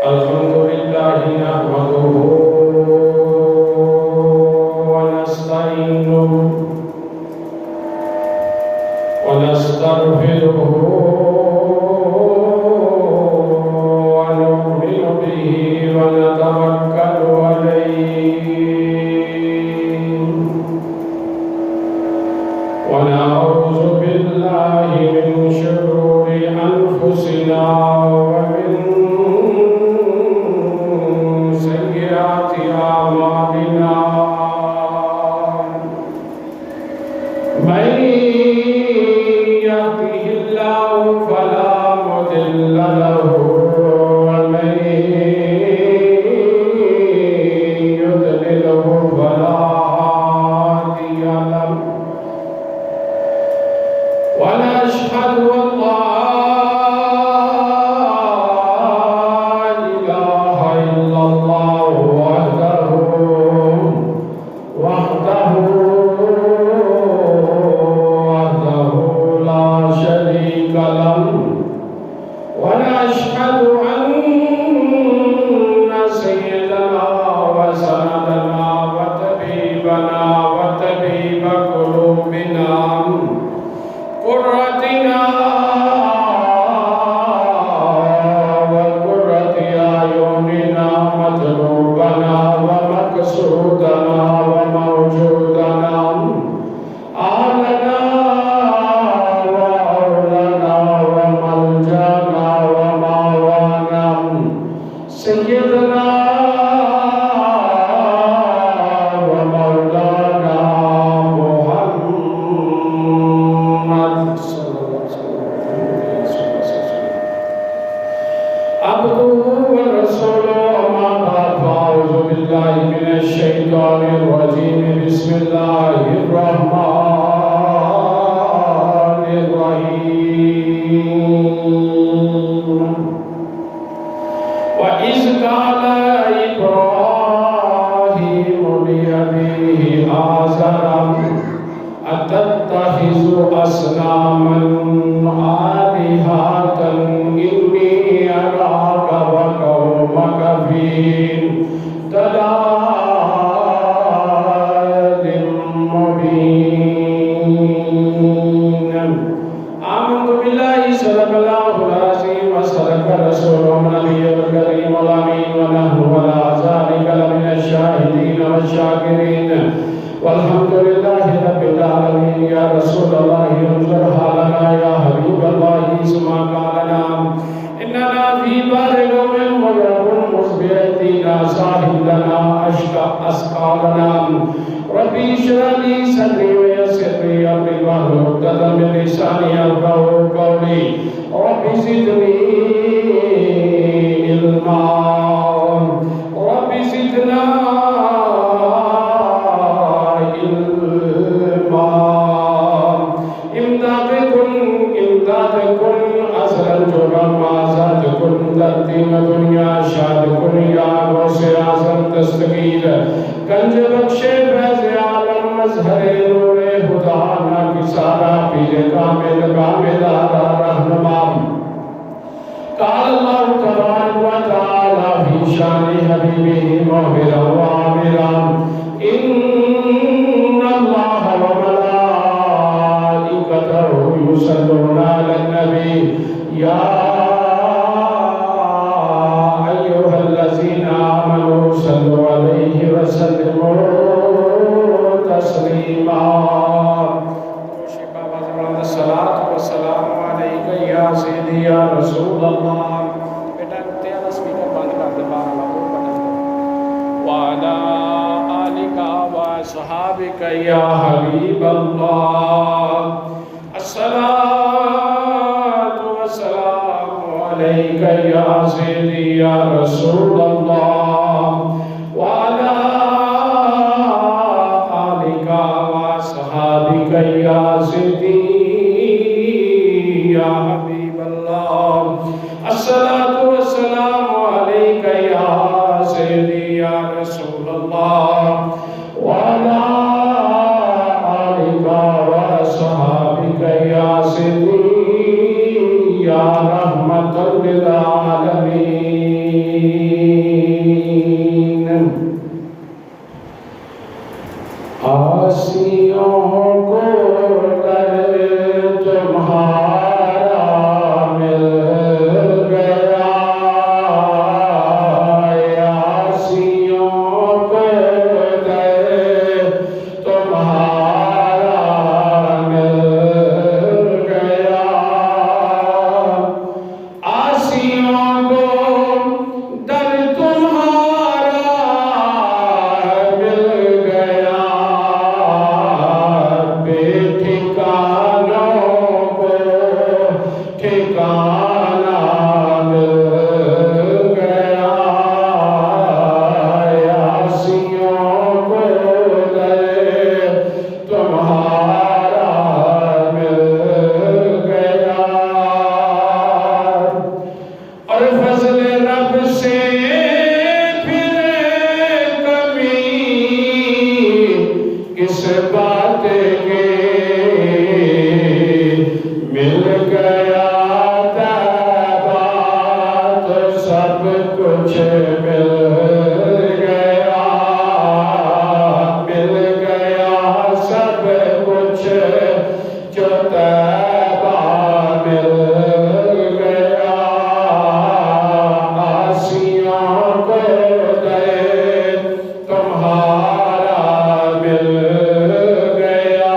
الحمد لله نحمده ونستعينه ونستغفره ونؤمن به ونتوكل عليه ونعوذ بالله من شرور أنفسنا ومن سيئات أعمالنا من يهده الله فلا مضل له ومن يضلله فلا هادي له ونشهد أن لا إله إلا الله وحده لا شريك له ونشهد أن سيدنا وسندنا وطبيبنا وطبيب قلوبنا قرتنا وقرة أعيننا مطلوبنا ومقصودنا وموجودنا أهلنا وأولنا وملجأنا ومأوانا سيدنا ومولانا محمد صلى الله عليه وسلم عبده ورسوله أما بعد فأعوذ بالله من الشيطان الرجيم بسم الله الرحمن الرحيم وإذ قال إبراهيم لأبيه آزر أتتخذ أصناما آلهة إني أراك وقومك في ضلال مبين آمنت بالله صدق الله العظيم وصدق رسوله النبي الكريم الأمين ونحن على ذلك لمن الشاهدين والشاكرين والحمد لله رب العالمين يا رسول الله انظر حالنا يا حبيب الله اسمع قالنا إننا في بار قوم مغرب مصبحتنا صاحب لنا أشقى أسقالنا ربي اشرح لي صدري ويسر لي أمري واحلل عقدة من لساني يفقهوا قولي ربي زدني علما ربي زدنا علما امداد كن أسرا جرما زاد كن ترتيم دنيا شاد كن يا غوث اعظم دستگیر گنج بخش فیض عالم مظہر نور خدا نا کسارا پیر کامل کاملارا رہنما قال الله تبارك وتعالى في شان حبيبه مهبرا وعامرا إن الله وملائكته يصلون على النبي يا أيها الذين آمنوا صلوا عليه وسلموا تسليما الصلاة والسلام عليك يا سيدي يا رسول الله بیٹا تیرا سپیکر بند کر دے بارہ وعلى آلك وصحابك يا حبيب الله الصلاة والسلام عليك يا سيدي يا رسول الله وعلى آلك وصحابك يا سيدي يا حبيب الله الصلاة والسلام عليك يا سيدي يا رسول الله وعلى آلك وصحابك يا سيدي ٹھکانہ مل گیا یاسیوں کو در تمہارا مل گیا اور فضل رب سے پھر کمی کس بات کے مل گیا طیبہ تو سب کچھ مل گیا سب کچھ جو طیبہ مل گیا آسیوں کو در تمہارا مل گیا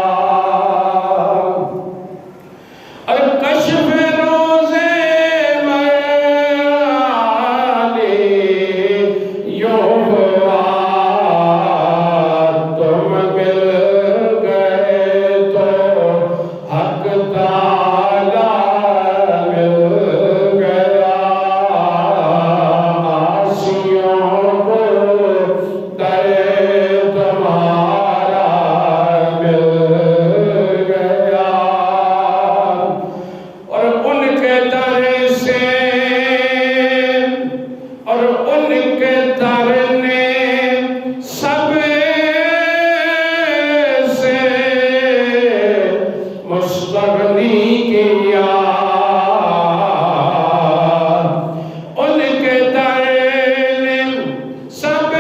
اور کشف روزے معالی یوں ہوا تم مل گئے تو حق تعالی مل گیا آسیوں کو در تمہارا مل گیا اور ان کے در سے اور ان کے در نے سب سے مستغنی کیا ان کے در نے سب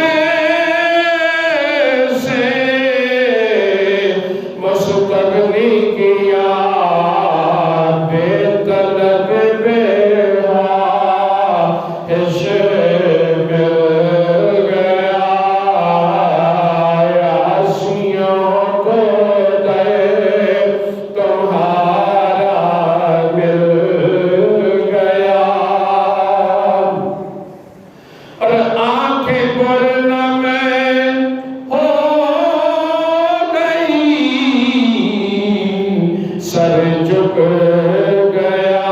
سے مستغنی کیا بے طلب بے خواہش مل گیا یاسیوں کو در تمہارا مل گیا اور آنکھیں پرنم ہو گئی سر جھک گیا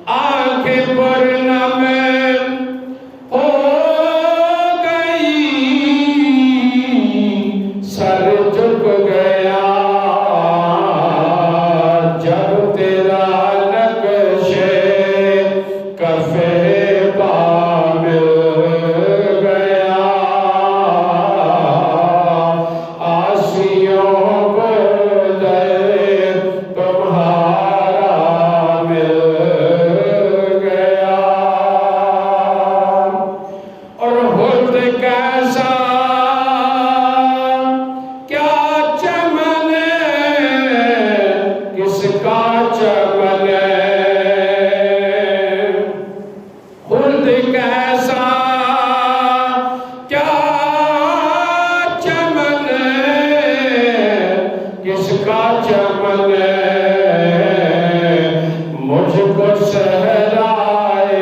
آنکھیں پرنم ہو گئی سر جھک گیا جب تیرا نقش کف پا مل گیا آسیوں کو در تمہارا مل گیا اور خود کیسا کیا چمن کس کا چمن خود کیسا کیا چمن کس کا چمن مجھ کو صحرائے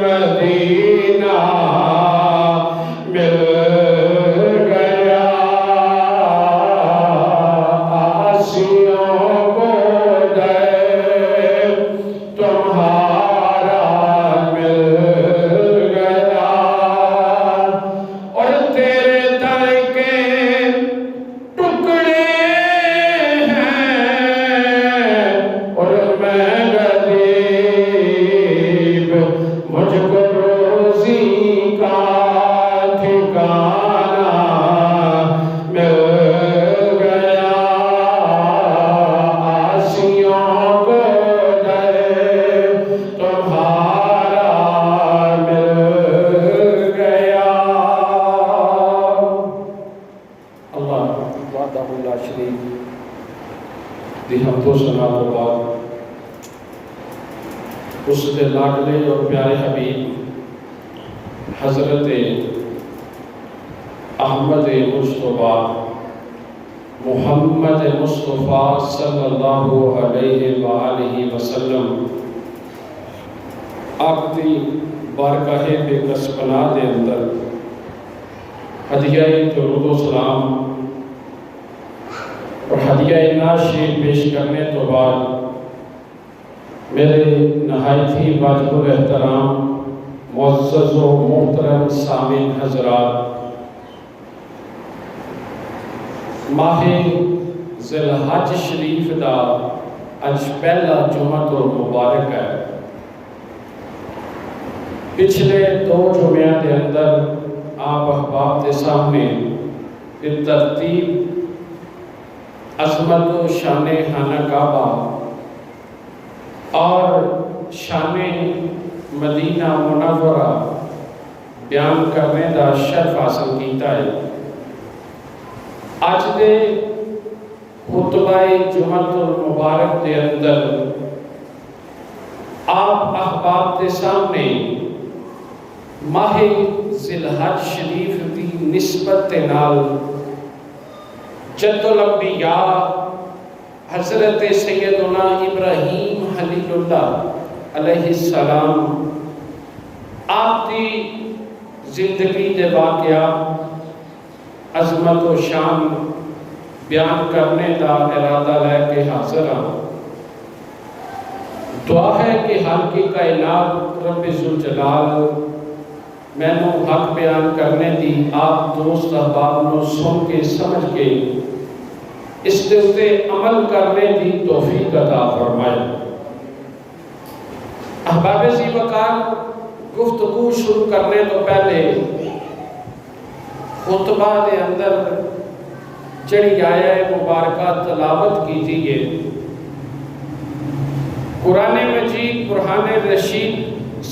مدینہ مل گیا آسیوں کو در تمہارا مل گیا اور تیرے در کے ٹکڑے ہیں اور میں غریب مجھ کو روزی کا ٹھکانہ مل گیا آسیوں کو در تمہارا مل گیا اللہ وحدہ لا شریک دی حمد و ثنا تو بعد اس کے لاڈلے اور پیارے حبیب حضرت احمد مصطفیٰ محمد مصطفیٰ صلی اللہ علیہ وآلہ وسلم آپ دی بارگاہ بے کس پناہ دے اندر ہدیہ درود و سلام اور ہدیہ ناشر پیش کرنے تو بعد میرے نہایت ہی واجب الاحترام معزز و محترم سامعین حضرات، ماہ ذی الحج شریف دا اج پہلا جمعہ تو مبارک ہے۔ پچھلے 2 جمعہ دے اندر آپ احباب کے سامنے ترتیب عظمت و شان خانہ کعبہ اور شان مدینہ منورہ بیان کرنے دا شرف حاصل کیتا ہے۔ آج دے خطبہ جمعہ المبارک دے اندر آپ احباب کے سامنے ماہ ذی الحج شریف دی نسبت نال جد الانبیاء حضرت سیدنا ابراہیم خلیل اللہ علیہ السلام آپ دی زندگی دے واقعات عظمت و شان بیان کرنے دا ارادہ لے کے حاضر ہوں۔ دعا ہے کہ حق کی کائنات رب ذوالجلال میں نو حق بیان کرنے دی آپ دوست احباب نو سن کے سمجھ کے اس دے اتے عمل کرنے دی توفیق عطا فرمائے۔ احباب ذی وقار، گفتگو شروع کرنے تو پہلے خطبہ دے اندر جڑی آیہ مبارکہ تلاوت کی تھی یہ قرآن مجید برہان رشید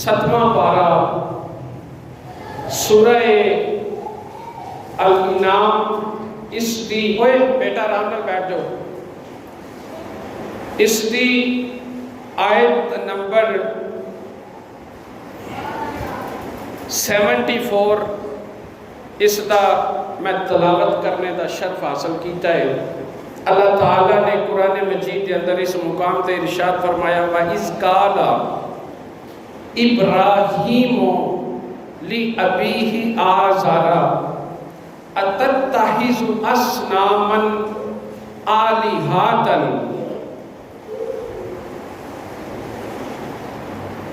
7واں پارہ سورہ الانعام، اس دی اوئے بیٹا آرام نال بیٹھ جاؤ، اس دی آیت نمبر 74 اس دا میں تلاوت کرنے دا شرف حاصل کیتا ہے۔ اللہ تعالیٰ نے قرآن مجید کے اندر اس مقام تے ارشاد فرمایا وَإِذْ قَالَ إِبْرَاهِيمُ لِأَبِيهِ آزَرَ أَتَتَّخِذُ أَصْنَامًا آلِهَةً۔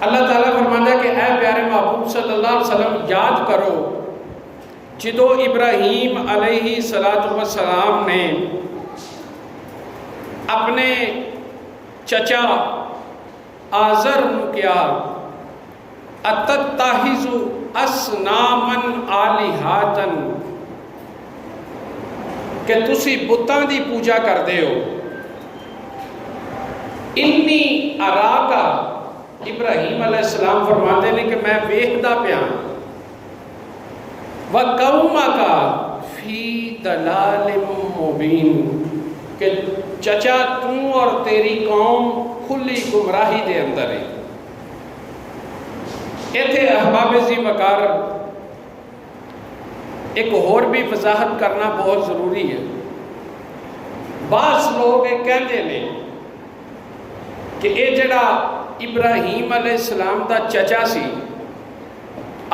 اللہ تعالیٰ فرماتا ہے کہ اے پیارے محبوب صلی اللہ علیہ وسلم یاد کرو جدو ابراہیم علیہ السلام نے اپنے چچا آزر نو کیا اتتخذ اصناما آلہۃ کہ تسی بتاں دی پوجا کر دے ہو۔ انی اراکا، ابراہیم علیہ السلام فرماتے ہیں کہ میں ویکھدا پیا وَقَوْمَكَ فِي ضَلَالٍ مُبِينٍ کہ چچا توں اور تیری قوم کھلی گمراہی دے اندر ہے۔ ایتھے احباب ذی وقار ایک اور بھی وضاحت کرنا بہت ضروری ہے۔ بعض لوگ یہ کہتے ہیں کہ یہ جڑا ابراہیم علیہ السلام دا چچا سی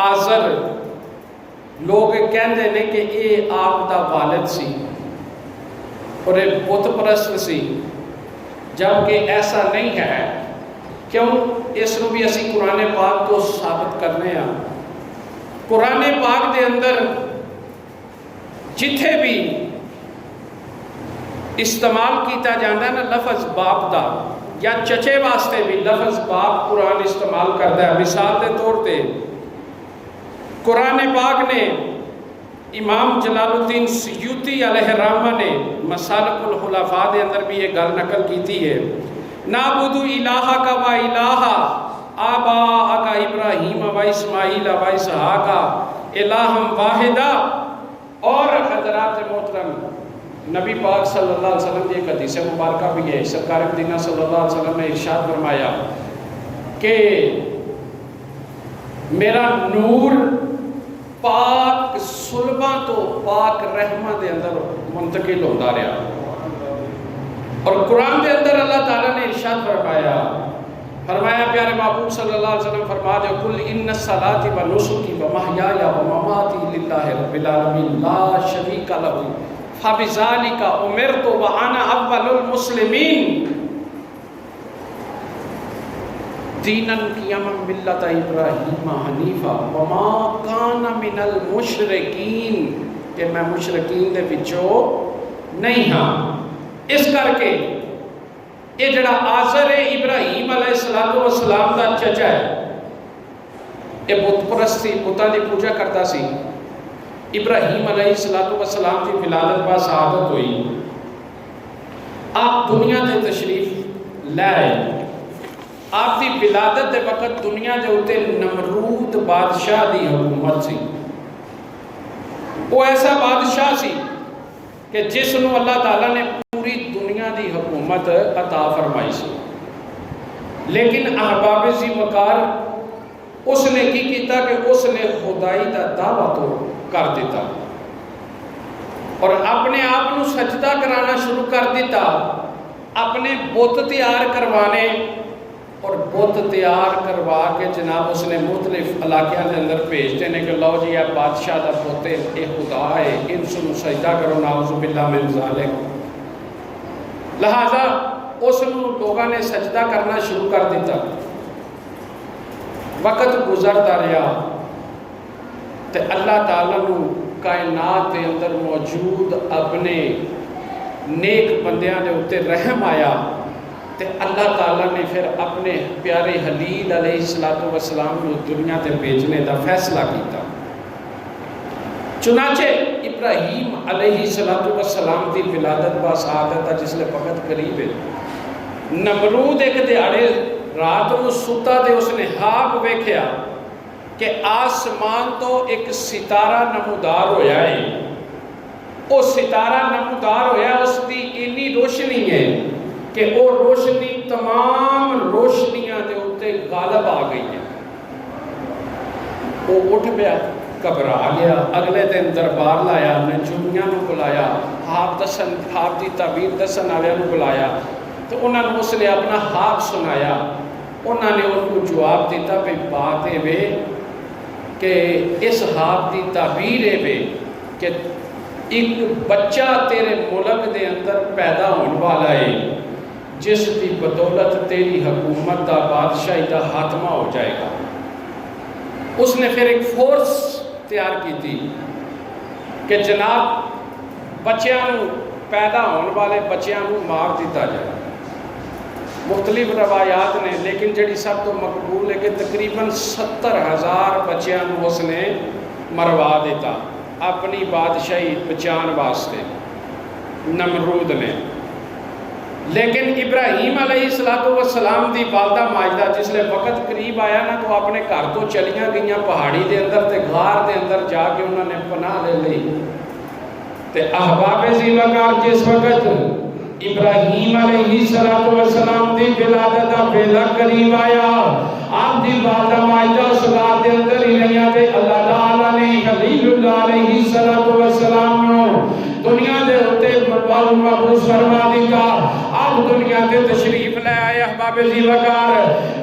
آزر، لوگ کہتے ہیں کہ یہ آپ دا والد سی اور یہ بت پرست سی، جبکہ ایسا نہیں ہے۔ کیوں؟ اس کو بھی اسی قرآن پاک کو ثابت کرنے ہیں۔ قرآن پاک دے اندر جتھے بھی استعمال کیتا جانا ہے نا لفظ باپ دا یا چچے واسطے بھی لفظ باپ قرآن استعمال کرتا ہے۔ مثال دے طور پہ قرآن پاک نے امام جلال الدین سیوطی علیہ الرحمہ نے مسالک الخلفاء دے اندر بھی یہ گل نقل کیتی ہے، نعبد الہک و الہ آباءک ابراہیم و اسماعیل و اسحاق الہا واحدا۔ اور حضرات محترم نبی پاک صلی اللہ علیہ وسلم کی ایک حدیث مبارکہ بھی ہے، سرکار مدینہ صلی اللہ علیہ وسلم نے ارشاد فرمایا کہ میرا نور پاک سلباں تو پاک رحمہ دے اندر منتقل ہوتا رہا۔ اور قرآن دے اندر اللہ تعالیٰ نے ارشاد فرمایا پیارے محبوب صلی اللہ علیہ وسلم فرما دے قل ان صلاتی و نسکی و محیایا و مماتی للہ رب العالمین لا شریک لہ فَبِذَلِكَ أُمِرْتُ وَأَنَا أَوَّلُ الْمُسْلِمِينَ دِينًا قِيَمًا مِلَّةَ إِبْرَاهِيمَ حَنِیفًا وَمَا كَانَ مِنَ الْمُشْرِکِینَ کہ میں مشرکین دے وچوں نہیں ہاں۔ اس کر کے یہ جڑا آزر ہے ابراہیم علیہ السلام دا چچا ہے، یہ بت پرستی بتاں دی پوجا کرتا سی۔ ابراہیم علیہ السلام کی ولادت با سعادت ہوئی، آپ دنیا دے تشریف لے آئے۔ آپ دی ولادت دے وقت دنیا دے ہوتے نمرود بادشاہ دی حکومت سی۔ وہ ایسا بادشاہ سی کہ جس نو اللہ تعالیٰ نے پوری دنیا دی حکومت عطا فرمائی سی، لیکن احباب ذی وقار اس نے کی کیتا کہ اس نے خدائی دا دعویٰ تو کر دیتا اور اپنے آپ نو سجدہ کرانا شروع کر دیتا، اپنے بت تیار کروانے اور بت تیار کروا کے جناب اس نے مختلف علاقوں کے اندر بھیجتے ہیں کہ لو جی یہ بادشاہ دا پوتے اے خدا ہے، ان سنو سجدہ کرو، نعوذ باللہ من ذالک۔ لہذا اس نو لوگوں نے سجدہ کرنا شروع کر دیتا۔ وقت گزرتا رہا تے اللہ تعالیٰ نو کائنات کے اندر موجود اپنے نیک بندیاں دے اتے رحم آیا تے اللہ تعالیٰ نے پھر اپنے پیارے خلیل علیہ السلام کو دنیا تے بھیجنے دا فیصلہ کیتا۔ چنانچہ ابراہیم علیہ السلام دی ولادت با سعادت جس لئے وقت قریب ہے، نمرود ایک دیہاڑے رات نو ستا دے اس نے خواب ویکھیا کہ آسمان تو ایک ستارہ نمودار ہویا ہے، وہ ستارہ نمودار ہویا اس دی اتنی روشنی ہے کہ وہ روشنی تمام روشنیاں دے ہوتے غالب آ گئی ہے۔ وہ اٹھ پیا، گھبرا گیا، اگلے دن دربار لایا، نجومیاں نو بلایا، خواب دی تعبیر دسن والوں نو بلایا، تو انہوں نے اس نے اپنا خواب سنایا۔ انہوں نے ان کو جواب دیتا بھی بات ہے کہ اس خواب دی تعبیر ہے کہ ایک بچہ تیرے ملک دے اندر پیدا ہونے والا ہے جس کی بدولت تیری حکومت دا بادشاہی دا خاتمہ ہو جائے گا۔ اس نے پھر ایک فورس تیار کی تھی کہ جناب بچیاں پیدا ہونے والے بچیاں مار دیتا جائے۔ مختلف روایات نے، لیکن جڑی سب تو مقبول ہے کہ تقریباً 70,000 بچیاں اس نے مروا دیتا اپنی بادشاہی بچان واسطے نمرود نے۔ لیکن ابراہیم علیہ السلام دی والدہ ماجدہ جس لئے وقت قریب آیا نا تو اپنے گھر تو چلیاں گئیاں پہاڑی دے اندر تے غار دے اندر جا کے انہوں نے پناہ لے لی۔ تے احباب ذی وقار جس وقت ابراہیم علیہ السلام دی ولادت دا ویلا قریب آیا، آپ دی والدہ ماجدہ اس غار دے اندر ہی رہیا تے اللہ تعالیٰ نے خلیل اللہ علیہ السلام نو دنیا دے ہوتے مبعوث فرما دیتا۔ آپ دنیا دے تشریف لے آئے احباب ذی وقار،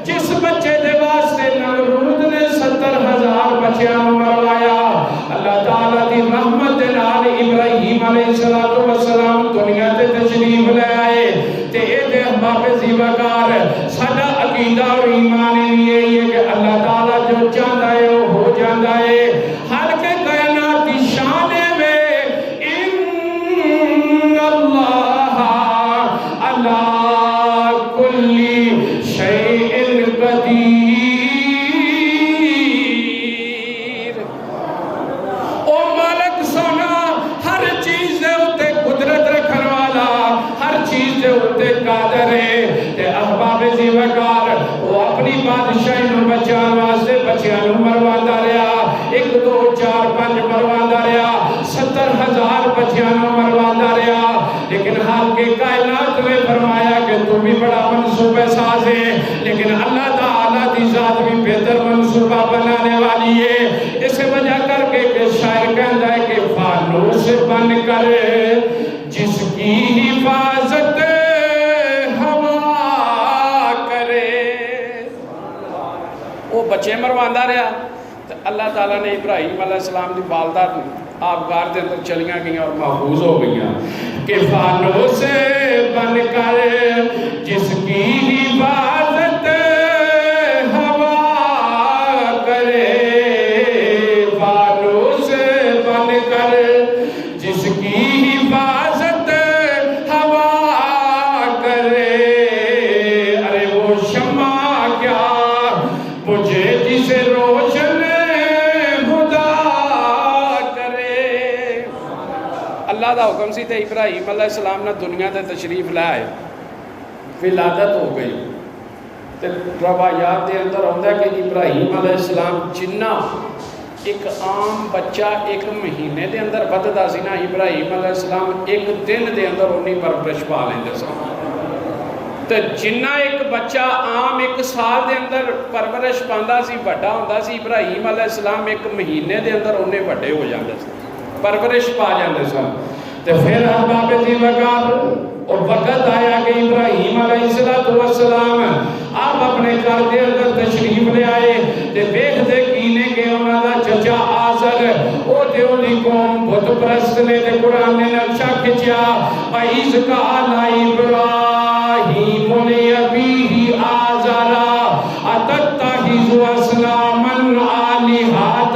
جس بچے دے واسطے نمرود نے 70,000 بچیاں مروایا، اللہ تعالیٰ دی رحمت دے نال ابراہیم علیہ السلام دنیا دے تشریف لے آئے۔ تے اے دے احباب ذی وقار ساڈا عقیدہ اور ایمان یہی ہے کہ اللہ تعالیٰ جو چاہتا ہے وہ ہو جاتا ہے۔ ہر کے کائنات کی شان میں اللہ کلی شیء قدیر۔ او مالک سونا ہر چیز دے ہوتے قدرت رکھن والا، ہر چیز دے ہوتے قادر ہے۔ تے احباب ذی وقار وہ اپنی بادشاہی نو بچان واسطے بچیاں نو مرواندہ رہا، 1 2 4 5 مرواندہ رہا، 70,000 بچیاں نو مرواندہ رہا۔ لیکن حال کے کائنات میں فرمایا کہ تو بھی بڑا منصوبہ ساز ہے، لیکن اللہ تعالیٰ دی ذات بھی بہتر منصوبہ بنانے والی ہے۔ اس وجہ کر کے کہ شاعر کہتا ہے کہ فانوس بن کر جس کی حفاظت ہوا کرے، وہ بچے مرواندہ رہا۔ اللہ تعالیٰ نے ابراہیم علیہ السلام دی والدہ آپ غار کے اندر چلیاں گئی اور محفوظ ہو گئی کہ فانوں سے بن کر جس کی حفاظت ہوا کرے، فانوں سے بن کر جس کی حفاظت ہوا کرے، ارے وہ شمع کیا مجھے جسے روشن اللہ دا حکم سی تے ابراہیم علیہ السلام نے دنیا تے تشریف لائے، ولادت ہو گئی تے روایات دے اندر ہوتا ہے کہ ابراہیم علیہ السلام جنہ ایک عام بچہ ایک مہینے دے اندر بددا سی نا، ابراہیم علیہ السلام ایک دن دے اندر انہی پرورش پا لیندے سن، تے جنہ ایک بچہ عام ایک سال دے اندر پرورش پاندا سی بڑا ہوندا سی، ابراہیم علیہ السلام ایک مہینے دے اندر انہیں بڑے ہو جاندے سن، پرورش پا جاندے سن۔ تو پھر احباب ذی وقار اور وقت آیا کہ ابراہیم علیہ السلام آپ اپنے گھر دے اندر تشریف لے آئے تے ویکھدے کینے کہ انہاں دا چچا آزر او تے اولی قوم بت پرست نے تے قرآن نے نقشہ کھچیا وَإِذْ قَالَ إِبْرَاهِيمُ لِأَبِيهِ آزَرَ أَتَتَّخِذُ أَصْنَامًا آلِهَةً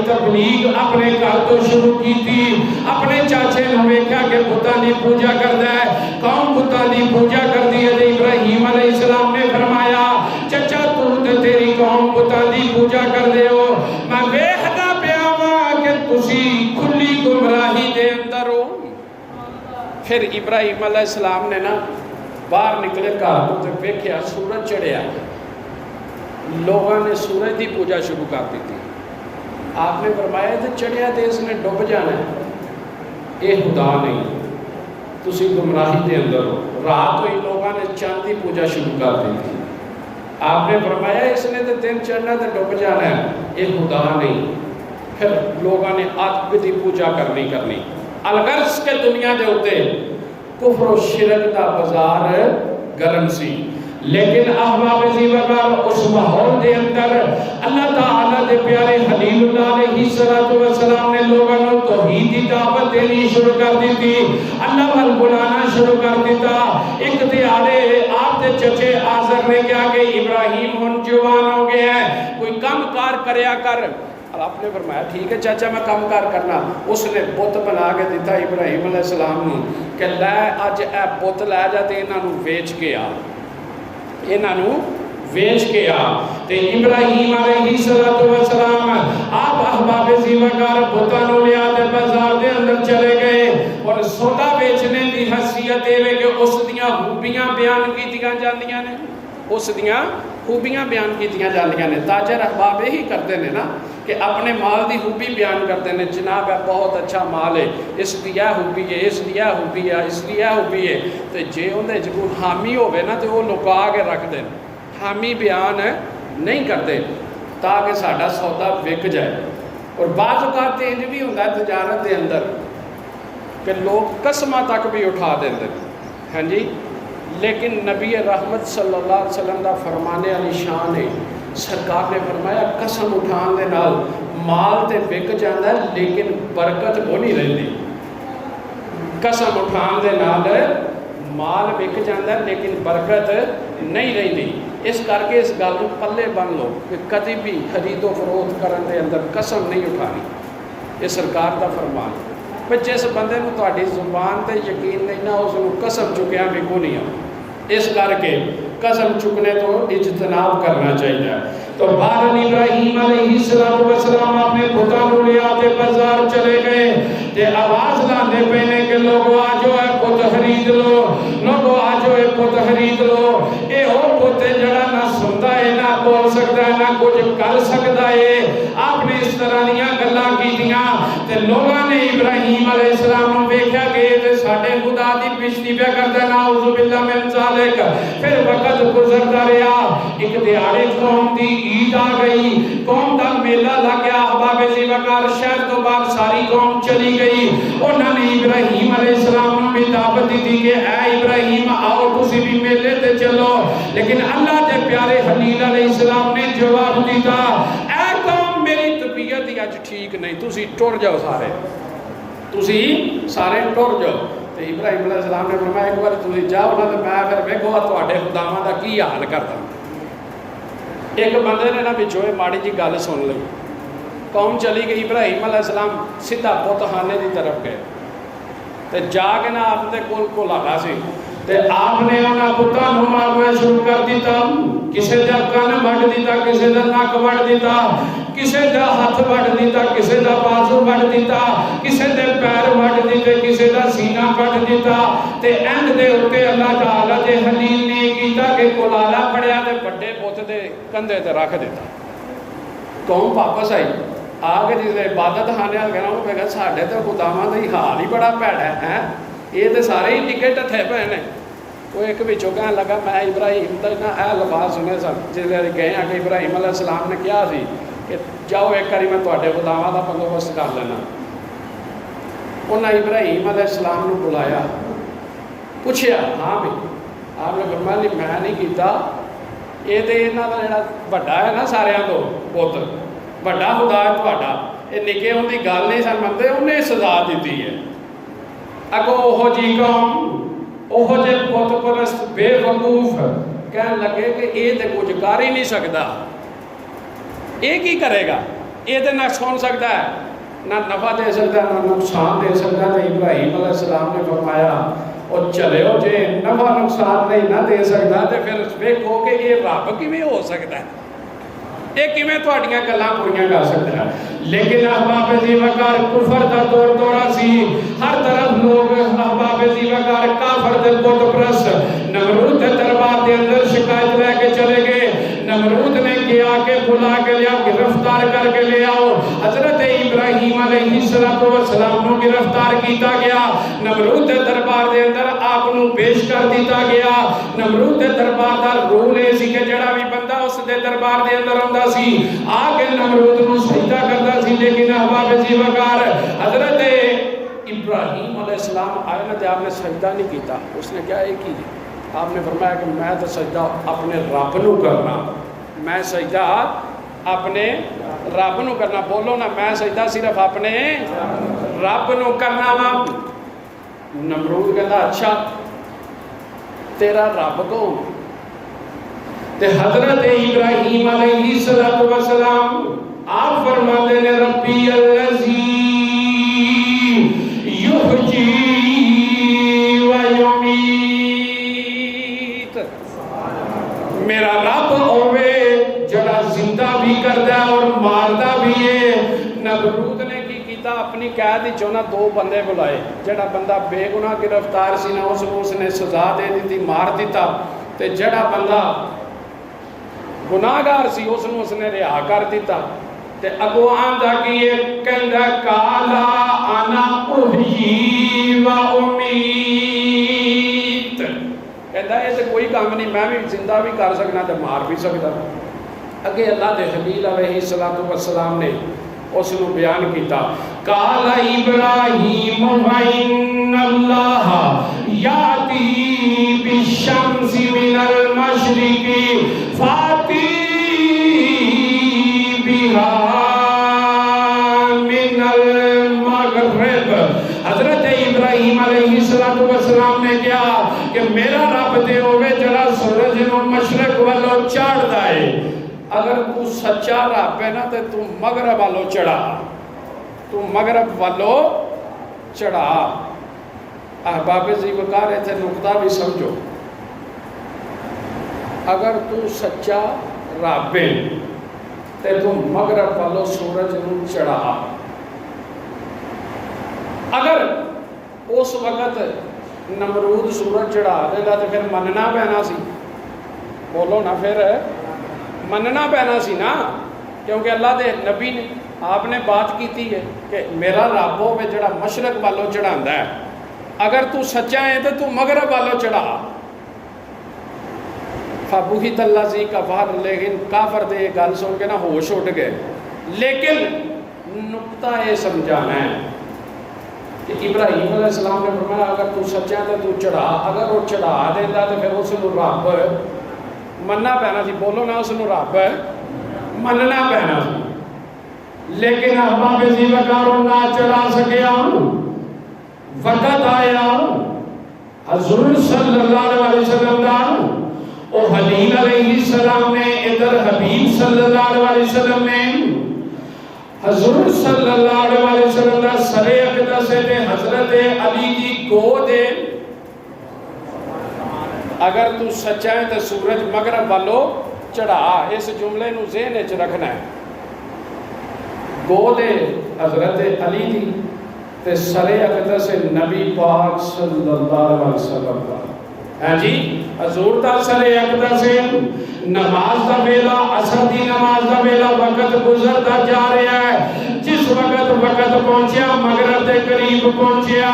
تبلیغ اپنے گھر تو شروع کی تھی، اپنے چاچے نے ویکھا کہ بتاں دی پوجا کردا ہے، قوم بتاں دی پوجا کردی ہے، ابراہیم علیہ السلام نے فرمایا چچا تو تے تیری قوم بتاں دی پوجا کردے ہو، میں ویکھدا پیا واں کہ تسی کھلی گمراہی دے اندر ہو۔ پھر ابراہیم علیہ السلام نے نا باہر نکلے گھر تو ویکھیا سورج چڑھیا، لوگوں نے سورج دی پوجا شروع کر دی تھی، آپ نے فرمایا تو چڑھیا تے اس نے ڈوب جانا ہے، اے خدا نہیں، تسی گمراہی دے اندر ہو۔ رات ہوئی لوگوں نے چاند دی پوجا شروع کر دی تھی، آپ نے فرمایا اس نے تو دن چڑھنا تے ڈوب جانا ہے، اے خدا نہیں۔ پھر لوگوں نے آگ دی پوجا کرنی الغرض کے دنیا دے ہوتے کفر و شرک دا بازار گرم سی، لیکن احباب ذی وقار اس ماحول دے اندر اللہ تعالیٰ دے پیارے خلیل اللہ علیہ السلام نے لوگوں نے توحید کی دعوت دینی شروع کر دی تھی، اللہ وال بلانا شروع کر دیتا۔ ایک دیارے آپ دے چچے آزر نے کیا کہ ابراہیم ہن جوان ہو گیا ہے، کوئی کم کار کریا کر۔ آپ نے فرمایا ٹھیک ہے چاچا میں کم کار کرنا۔ اس نے بت بنا کے دیتا ابراہیم علیہ السلام نے کہ لے اج اے بت لے جا تے انہاں نوں ویچ کے آ، انہاں نوں ویچ کے آ۔ تے ابراہیم علیہ السلام آپ احباب ذی وقار بتاں نوں لیا تے بازار دے اندر چلے گئے اور سودا بیچنے دی حیثیت اے کہ اس دیاں خوبیاں بیان کیتیاں جاندیاں نے، اس دیاں خوبیاں بیان کیتیاں جاندیاں نے۔ تاجر احباب ہی کرتے ہیں نا کہ اپنے مال دی خوبی بیان کرتے ہیں، جناب ہے بہت اچھا مال ہے، اس دی یہ خوبی ہے، اس دی یہ خوبی ہے، اس دی یہ خوبی ہے، تو جے اندر کوئی حامی ہوئے نا تو وہ لکا کے رکھ دیں، حامی بیان نہیں کرتے تاکہ ساڈا سودا وک جائے۔ اور بعض اوقات انج بھی ہوتا ہے تجارت دے اندر کہ لوگ قسمہ تک بھی اٹھا دیں ہاں جی، لیکن نبی رحمت صلی اللہ علیہ وسلم دا فرمانے علی شان ہے، سرکار نے فرمایا قسم اٹھان دے نال مال تے وک جاندا ہے لیکن برکت وہ نہیں رہندی۔ قسم اٹھان دے نال مال وک جاندا ہے لیکن برکت نہیں رہندی۔ اس کر کے اس گل نوں پلے بن لو کہ کدی بھی خرید و فروخت کرن دے اندر قسم نہیں اٹھانی، یہ سرکار دا فرمان ہے۔ جس بندے نوں تہاڈی زبان تے یقین نہیں نہ اس نوں قسم چکیاں بھی کو نہیں آ، اس کر کے قسم چکنے تو اجتناب کرنا چاہیے۔ تو بہرحال ابراہیم علیہ السلام اپنے بتاں نوں لے آتے بازار چلے گئے تے آواز لاندے پینے کہ لوگو آجو اے بت خرید لو، لوگو آجو اے بت خرید لو۔ اے او بت جڑا نہ سندا ہے نہ بول سکدا ہے نہ کچھ کر سکدا ہے۔ آپ نے اس طرح دیا گلاں کیتیاں تے لوگاں نے ابراہیم علیہ السلام نو ویکھیا کہ تے ساڈے خدا دی پشتی پہ کردا نعوذ باللہ من ذالک. پھر وقت گزردا رہیا، ایک دیہاڑے قوم دی عید آ گئی، قوم دا میلہ لگ گیا. احباب ذیوکار شہر تو بعد ساری قوم چلی گئی. انہوں نے ابراہیم علیہ السلام نے بھی دعوت دی کہ اے ابراہیم آؤ تسی بھی میلے تے چلو. لیکن اللہ دے پیارے خلیل علیہ السلام نے جواب دیتا، اے قوم میری طبیعت ہی اج ٹھیک نہیں، تسی ٹر جاؤ سارے، تسی سارے ٹر جاؤ. تے ابراہیم علیہ السلام نے فرمایا ایک بار تسی جاؤ نا تے میں پھر ویکھو تواڈے خداواں دا کی حال کردا. ایک بندے نے نا پچھوں ماڑی جی گل سن لئی، قوم چلی گئی. ابراہیم علیہ السلام سیدھا بت خانے کی طرف گئے تے جا کے نا آپ دے کول آگا سی تے آپ نے انہاں بتاں نوں مارنا شروع کر دیتا. کسے دا کان وڈ دیتا، کسے دا نک وڈ دیتا، کسے دا ہاتھ وڈ دیتا، کسے دا بازو وڈ دیتا، کسے دے پیر وڈ دیتے، کسے دا سینہ وڈ دیتا. تے اینڈ دے اوتے اللہ تعالی دے خلیل نے کیتا کہ کلالا پھڑیا تے بڑے بت دے کندھے تے رکھ دیتا. قوم واپس آئی، آ کے جس عبادت خانے آ گیا وہ کہا ساڈے تو خداواں دا حال ہی بڑا بھڑا ہے، یہ تو سارے ہی ٹکے ٹھے پے نے. وہ ایک بچوں کہنے لگا میں ابراہیم دا نا اے لفظ سنے سن جس گئے ہیں کہ ابراہیم علیہ السلام نے کیا سی کہ جاؤ ایک باری میں تواڈے خداواں دا بندوبست کر لینا. انہاں ابراہیم علیہ السلام نے بلایا، پوچھیا ہاں بھی آپ نے فرمایا نہیں میں نہیں کیتا، یہ تو یہاں کا جڑا بڑا ہے نا سارے تو بت بڑا خدا ہے تہاڈا، یہ نکے ان کی گل نہیں سن منتے، انہیں سزا دیتی ہے. اگوں وہ جی قوم وہ جے بت پرست بے وقوف کہنے لگے کہ یہ تو کچھ کر ہی نہیں سکتا، یہ کی کرے گا، یہ تو نہ سن سکتا ہے، نہ نفع دے سکتا ہے، نہ نقصان دے سکتا ہے. تو ابراہیم علیہ السلام نے فرمایا اور چلے ہو جے نفع نقصان نہیں نہ دے سکتا تو پھر ویکھو کہ یہ رب کیویں ہو سکتا ہے، یہ کیویں تہاڈیاں گلاں پوریاں کر سکتا ہے. لیکن احباب ذیوکار کفر دا دور دورہ سی، ہر طرف لوگ احباب ذیوکار کافر دے بت پرست نمرود دے دربار دے اندر شکایت لے کے چلے گئے. نمرود نے کیا کہ بلا کے لیا گرفتار کر کے لے آؤ. حضرت ابراہیم علیہ السلام کو گرفتار کیتا گیا، نمرود دے دربار دے اندر آپ کو پیش کر دیتا گیا. نمرود دے دربار دا رول ہے سی کہ جڑا بھی بندہ اس دے دربار دے اندر آندا سی آ کے نمرود نو سجدہ کردا سی. لیکن احباب ذیوکار حضرت ابراہیم علیہ السلام آئے نا تے آپ نے سجدہ نہیں کیتا. اس نے کیا ایک ہی آپ نے فرمایا کہ میں تو سجدہ اپنے رب نو کرنا، میں سجدہ اپنے رب نو کرنا. بولو نا میں سجدہ صرف اپنے رب نو کرنا وا. نمرود کہتا اچھا تیرا رب کون؟ تے حضرت ابراہیم علیہ السلام آپ فرماتے ہیں ربی الذی یحیی و یمیت، میرا رب ہوئے جڑا زندہ بھی کرتا ہے اور مارتا بھی ہے. نمرود نے کی کیتا اپنی قید وچوں نہ دو بندے بلائے، جڑا بندہ بے گناہ گرفتار سی نا اس نے سزا دے دیتی، مار دیتا. تے جڑا بندہ گناہگار سی اس نے رہا کر دیتا. تے اگو آندا کیے کہندا کالا انا احیی و امیت، کہندا یہ تے کوئی کام نہیں، میں بھی زندہ بھی کر سکنا تے مار بھی سکتا. اگے اللہ دے خلیل علیہ السلام نے اس نو بیان کیتا کالا ابراہیم وَإِنَّ اللَّهَ یاتی بالشمس من المشرق فاتی بها من المغرب. حضرت ابراہیم علیہ السلام نے کہا کہ میرا رب تے ہوئے جڑا سورج نو مشرق والو چڑھدا ہے. اگر تو سچا رب ہے نا تے تو مغرب والو چڑھا، تو مغرب والو چڑھا. احباب ذیوکار ایتھے نقطہ بھی سمجھو، اگر تو سچا رب ہے تے تو مغرب والو سورج نو چڑھا. اگر اس وقت نمرود سورج چڑھا دینا تو پھر مننا پینا سی. بولو نا پھر مننا پینا سی نا، کیونکہ اللہ دے نبی نے آپ نے بات کی ہے کہ میرا رب ہوے جڑا مشرق والوں چڑھاتا ہے، اگر تو سچا ہے تو مغرب والوں چڑھا۔ فبہت الذی کفر، لیکن کافر دے گل سن کے نا ہوش اٹھ گئے۔ لیکن نقطہ یہ سمجھانا ہے کہ ابراہیم علیہ السلام نے فرمایا اگر تو سچا ہے تو چڑھا، اگر وہ چڑھا دیتا تو پھر اس کو رب مننا پینا سی، بولو نا، اس کو رب مننا پینا سی۔ لیکن احباب ذی وقار نہ چڑھا سکیا، وقت آیا حضور صلی اللہ علیہ وسلم دا او خلیل علیہ السلام نے ادھر حبیب صلی اللہ علیہ وسلم نے حضور صلی اللہ علیہ وسلم دا سر اقدس تے حضرت علی کی گود ہے۔ اگر تو سچا ہے تو سورج مغرب والو چڑھا، اس جملے نو ذہن وچ رکھنا ہے۔ گود حضرت علی دی تے سر اقدس نبی پاک صلی اللہ علیہ وسلم دا، ہاں جی حضور دا سر اقدس نماز دا ویلا، عصر دی نماز دا ویلا، وقت گزرتا جا رہا ہے۔ جس وقت پہنچیا مغرب دے قریب پہنچیا،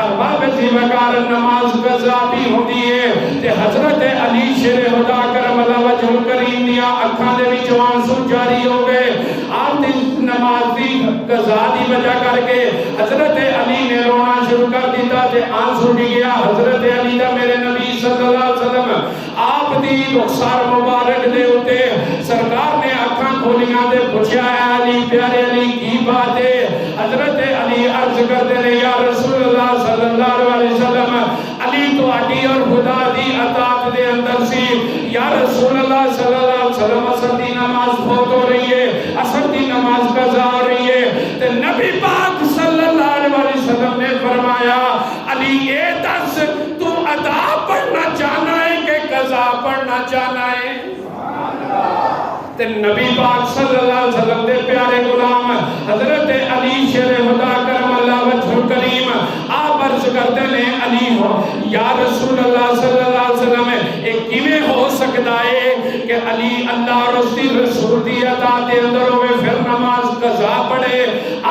احباب ذی وقار نماز قضا بھی ہوندی ہے تے حضرت علی شیر خدا کرم اللہ وجہ الکریم دیا اکھاں دے وچوں آنسو جاری ہو گئے۔ آپ دی نماز دی قضا دی وجہ کر کے حضرت علی نے رونا شروع کر دیتا تے آنسو ڈگیا۔ حضرت علی دا میرے نبی صلی اللہ علیہ وسلم آپ دی رخسار مبارک دے ہوتے سرکار نے اکھاں کھولیاں دے پوچھا ہے علی پیارے علی کی بات ہے؟ حضرت علی عرض کرتے رہے یا رسول اللہ صلی اللہ علیہ وسلم علی تو اٹی اور خدا دی اطاعت دے اندر سی۔ یا رسول اللہ صلی اللہ علیہ وسلم عصر دی نماز فوت ہو رہی ہے، عصر دی نماز قضا ہو رہی ہے، تے نبی پاک صلی اللہ علیہ وسلم نے فرمایا علی اے دس تو ادا پڑھنا چاہنا ہے کہ قضا پڑھنا چاہنا ہے؟ تے نبی پاک صلی اللہ علیہ وسلم دے پیارے غلام حضرت علی شیر خدا کرم اللہ وجہ الکریم آپ عرض کرتے ہیں علی ہو یا رسول اللہ صلی اللہ علیہ وسلم ایک کیویں ہو سکتا ہے کہ علی اللہ اور اس دی رسول دی اطاعت دے اندر ہوئے پھر نماز قضا پڑھے؟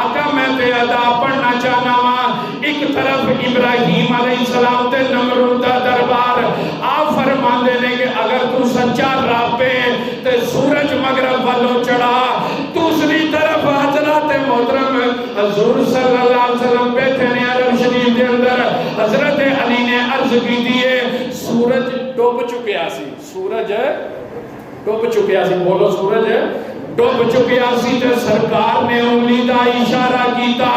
آقا میں تے ادا پڑھنا چاہنا ہاں۔ ایک طرف ابراہیم علیہ السلام تے نمرود دا دربار، آپ فرماندے نے کہ اگر تو سچا رب ہے تے سورج مغرب والوں چڑھا۔ دوسری طرف حضرت محترم حضور صلی اللہ علیہ وسلم بیٹھے نے عرب شریف کے اندر، حضرت علی نے عرض کی دیئے سورج ڈوب چکیا سی، سورج ڈوب چکیا سی، بولو سورج ڈوب چکیا سی تے سرکار نے انگلی دا اشارہ کیتا،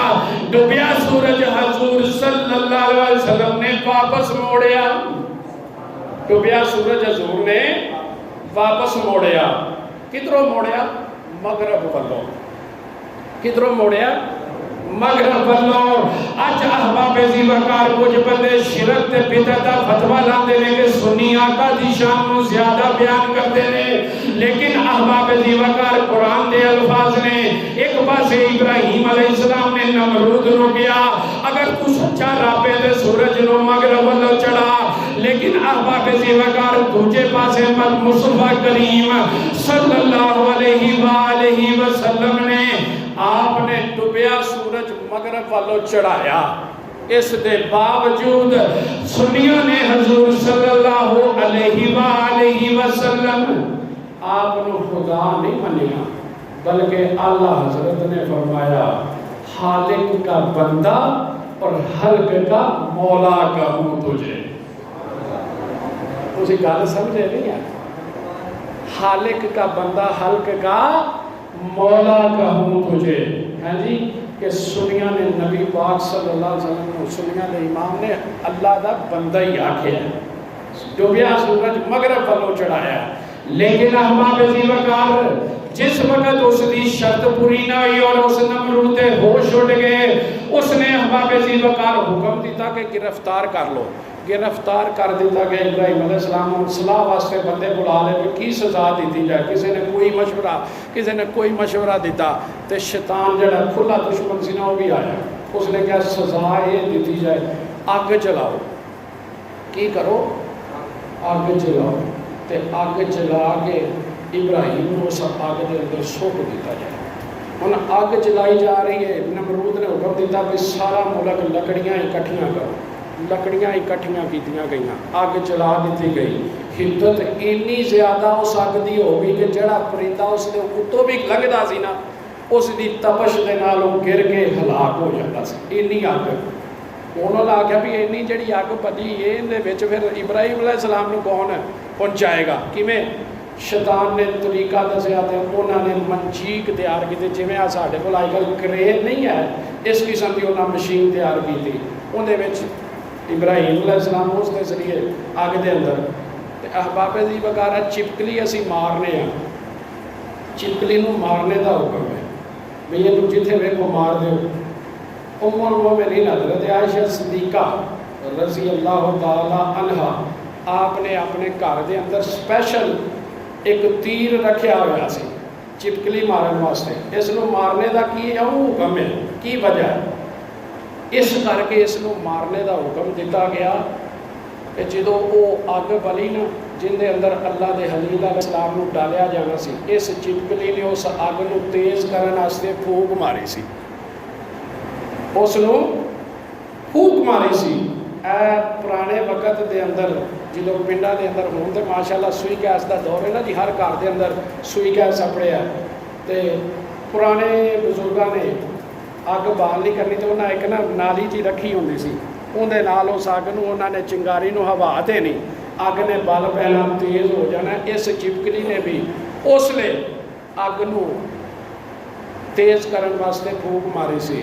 ڈوبیا سورج حضور صلی اللہ علیہ وسلم نے واپس موڑیا، ڈوبیا سورج حضور نے واپس موڑیا۔ کدھروں موڑیا؟ مغرب والوں۔ کدھروں موڑیا؟ مغرب والوں۔ اج احباب ذی وقار کچھ بندے شرک تے بدعت دا فتوی لاندے نے کہ سنی آقا دی شان نو زیادہ بیان کرتے ہیں، لیکن احباب ذی وقار قرآن دے الفاظ نے ایک پاسے ابراہیم علیہ السلام نے نمرود نو کیا اگر تو سچا رب ہے تے سورج نو مغرب والوں چڑھا، لیکن احباب ذی وقار دوجے پاسے مصطفیٰ کریم صلی اللہ علیہ وآلہ وسلم نے آپ نے ڈوبیا سورج مغرب والوں چڑھایا۔ اس دے باوجود سنیوں نے حضور صلی اللہ علیہ وآلہ وسلم آپ نے خدا نہیں منیا، بلکہ اللہ حضرت نے فرمایا خالق کا بندہ اور خلق کا مولا کہوں تجھے۔ اسی گال سمجھے نہیں ہے؟ خالق کا بندہ خلق کا مولا کہوں تجھے، ہاں جی کہ سنیاں نے نبی پاک صلی اللہ علیہ وسلم کو سنیاں نے امام نے اللہ دا بندہ ہی آکھیا ہے، ڈوبیا سورج مغرب والوں چڑھایا۔ لیکن احباب ذی وقار جس وقت اس دی شرط پوری نہ ہوئی اور اس نمرود ہوش اٹھ گئے، اس نے احباب ذی وقار حکم دیتا کہ گرفتار کر لو، گرفتار کر دیتا کہ ابراہیم علیہ السلام صلاح واسطے بندے بلا لے کہ سزا دیتی جائے۔ کسی نے کوئی مشورہ دیتا تے شیطان جڑا کھلا دشمن سی نا وہ بھی آیا، اس نے کہا سزا یہ دیتی جائے آگ جلاؤ۔ کی کرو؟ آگ جلاؤ، تے آگ جلا کے ابراہیم کو اس آگ دے اندر سوٹ دیتا جائے۔ ہن اگ جلائی جا رہی ہے، نمرود نے حکم دیتا بھی سارا ملک لکڑیاں اکٹھیاں کرو، لکڑیاں اکٹھیاں کیتیاں گئیاں، اگ جلا دیتی گئی۔ حدت اینی زیادہ اس اگ دی ہو گئی کہ جڑا پرندہ اس دے اتوں بھی لنگدا سی نا اس دی تپش دے نال وہ گر کے ہلاک ہو جاتا سی، اینی اگ۔ انہوں نے آخیا بھی اینی جڑی اگ پجی ہے اندے وچ پھر ابراہیم علیہ السلام نو کون پہنچائے گا؟ کیویں؟ شیطان نے طریقہ دسیا تے انہوں نے منجیک تیار کی، جویں آ ساڈے کول اج کل کرین نہیں ہے، اس قسم کی انہوں نے مشین تیار کی تھی، اندے وچ ابراہیم علیہ السلام اس کے ذریعے اگ دے اندر تے احباب دی وغیرہ چپکلی اسی مارنے ہیں، چپکلی نو مارنے دا حکم ہے بھئی یہ جتھے ویکھو مار دیو۔ ام المومنین حضرت عائشہ صدیقہ رضی اللہ تعالی عنہ آپ نے اپنے گھر دے اندر اسپیشل ایک تیر رکھیا ہوا سی چپکلی مارن واسطے، اس نو مارنے دا کی حکم ہے، کی وجہ ہے؟ اس کر کے اس نو مارنے دا حکم دیتا گیا کہ جدو وہ اگ بلی نا جن دے اندر اللہ دے حلیل علیہ السلام نو ڈالیا جانا سی، اس چپکلی نے اس اگ نو تیز کرن واسطے پھونک ماری سی، اس نو پھونک ماری سی۔ اے پرانے وقت دے اندر جدو پنڈا دے اندر ہون تے ماشاءاللہ سوئی گیس دا دور ہے نا جی، ہر گھر دے اندر سوئی گیس اپڑے ہے، تے پرانے بزرگاں نے اگ بال نہیں کرنی تو انہیں ایک نا نالی جی رکھی ہوندی سی، اندے نال اس اگ نو انہوں نے چنگاری نو ہوا دینی، اگ نے بل پینا تیز ہو جانا۔ اس چپکلی نے بھی اس لئے اگ نو تیز کرن واسطے پھونک ماری سی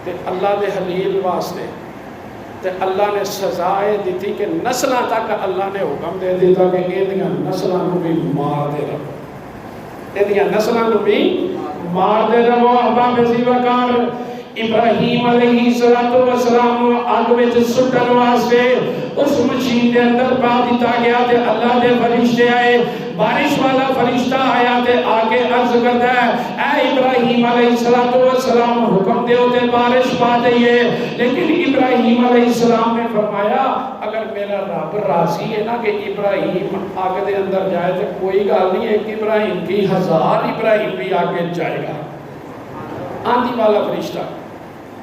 تے اللہ دے حلیل واسطے، تے اللہ نے سزا دیتی کہ نسلوں تک اللہ نے حکم دے دیتا کہ یہ نسلوں کو بھی مار دے رہو، یہ نسلوں کو بھی مار دے رہو۔ احباب ذی وقار ابراہیم علیہ السلام اگ وچ سٹن واسطے اس مشین دے اندر پا دیتا گیا تے اللہ دے فرشتے آئے، بارش والا فرشتہ آیا تے آگے عرض کرتا ہے اے ابراہیم علیہ السلام حکم دیو تے بارش پا دئیے، لیکن ابراہیم علیہ السلام نے فرمایا اگر میرا رب راضی ہے نا کہ ابراہیم آگ دے اندر جائے تو کوئی گل نہیں ہے، ابراہیم کی 1000 ابراہیم بھی آگے جائے گا۔ آندھی والا فرشتہ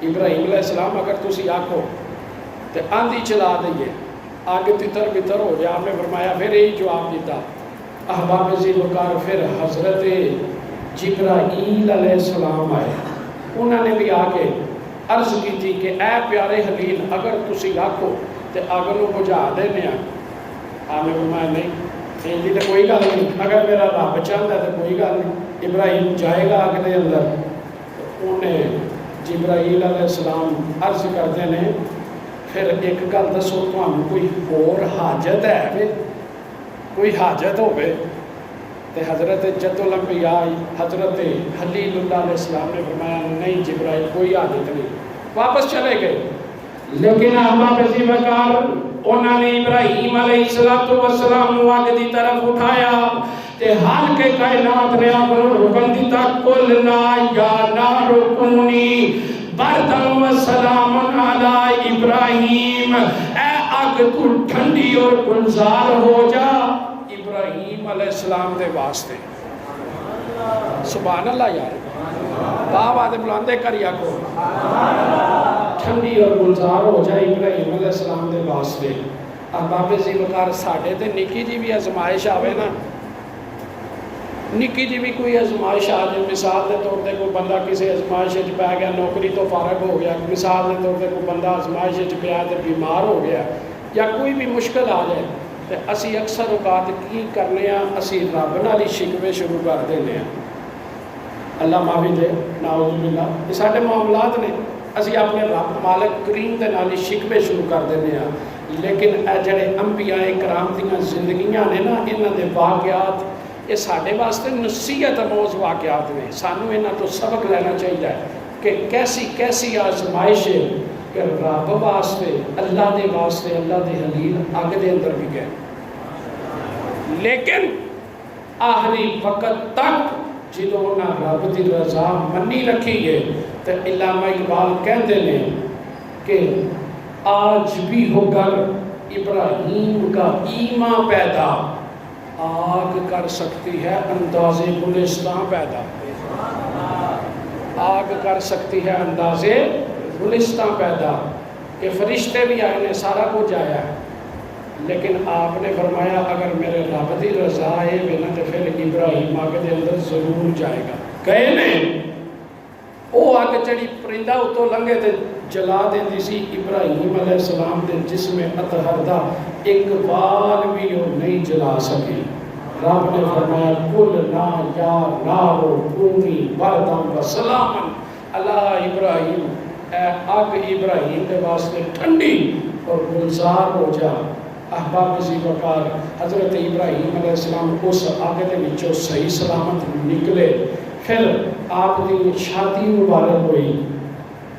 ابراہیم علیہ السلام اگر تسی آکھو تو آندھی چلا دئیے، آگے تتر بتر ہو جائے۔ آپ نے فرمایا پھر یہی جواب دیتا۔ احباب ذی وقار پھر حضرت جبرائیل علیہ السلام آئے، انہوں نے بھی آگے عرض کی تھی کہ اے پیارے حلیل اگر تسی آکھو تو آگ نو بجھا دینے ہیں۔ آپ نے فرمایا نہیں، یہ تو کوئی گل نہیں، اگر میرا رب چاہتا ہے تو کوئی گل نہیں، ابراہیم جائے گا آگ دے اندر۔ انہیں جبرائیل علیہ السلام عرض کرتے ہیں پھر ایک گل دسو تمہیں کوئی اور حاجت ہے، کوئی حاجت ہوئے؟ تو حضرت جد الانبیاء حضرت حلیل اللہ علیہ السلام نے فرمایا نہیں جبرائیل کوئی حاجت نہیں، واپس چلے گئے۔ لیکن احباب ذی وقار انہوں نے ابراہیم علیہ السلام آگ دی طرف اٹھایا تے حال کے کائنات نے آپ کو حکم دیتا قُلْنَا يَا نَارُ كُونِي بَرْدًا وَسَلَامًا عَلَىٰ ابراہیم، اے آگ تو ٹھنڈی اور گلزار ہو جا ابراہیم علیہ السلام دے واسطے۔ سبحان اللہ یار، باپ آدھے بلاندے کریا کو ٹھنڈی اور گلزار ہو جائے ابراہیم علیہ السلام دے واسطے۔ احباب ذی وقار ساڑھے تے نکی جی بھی ازمائش آوے نا، نکی جی بھی کوئی ازمائش آ جائے، مثال دے طور تے کوئی بندہ کسی ازمائش وچ پہ گیا، نوکری تو فارغ ہو گیا، مثال دے طور تے کوئی بندہ ازمائش وچ پیا تے بیمار ہو گیا، یا کوئی بھی مشکل آ جائے تے اسی اکثر اوقات کی کرنے ہیں، اسی رب نال ہی شکوے شروع کر دینے ہیں، اللہ معافی دے، نعوذ باللہ، یہ سارے معاملات نے، اسی اپنے رب مالک کریم دے نال ہی شکوے شروع کر دینے ہیں۔ لیکن اے جڑے انبیاء کرام دیاں زندگیاں نے نا، انہاں دے واقعات یہ ساڑھے واسطے نصیحت آموز واقعات نے، سانو انہاں تو سبق لینا چاہیے کہ کیسی کیسی آزمائش ہے کہ رب واسطے، اللہ دے واسطے، اللہ دے حلیل آگ دے اندر بھی گئے، لیکن آخری وقت تک جدو انہاں رب دی رضا منی رکھی ہے تو علامہ اقبال کہندے نے کہ آج بھی ہو کر ابراہیم کا ایمان پیدا، آگ کر سکتی ہے انداز گلستان پیدا۔ آگ کر سکتی ہے اندازے گلستان پیدا، کہ فرشتے بھی آئے نے، سارا کچھ آیا ہے، لیکن آپ نے فرمایا اگر میرے رب دی رضا ہے بنا تو پھر ابراہیم آگ دے اندر ضرور جائے گا۔ گئے نے، وہ آگ چڑی پرندہ اتوں لنگے تے جلا دیندی سی ابراہیم علیہ السلام دے جسم اطہر دا ایک بال بھی وہ نہیں جلا سکی۔ رب نے فرمایا قُلْنَا يَا نَارُ كُونِي بَرْدًا وَسَلَامًا عَلَىٰ ابراہیم، اے آگ ابراہیم کے واسطے ٹھنڈی اور گلزار ہو جا۔ احباب ذی وقار، حضرت ابراہیم علیہ السلام اس آگ دے وچوں صحیح سلامت نکلے، پھر آپ دی شادی مبارک ہوئی،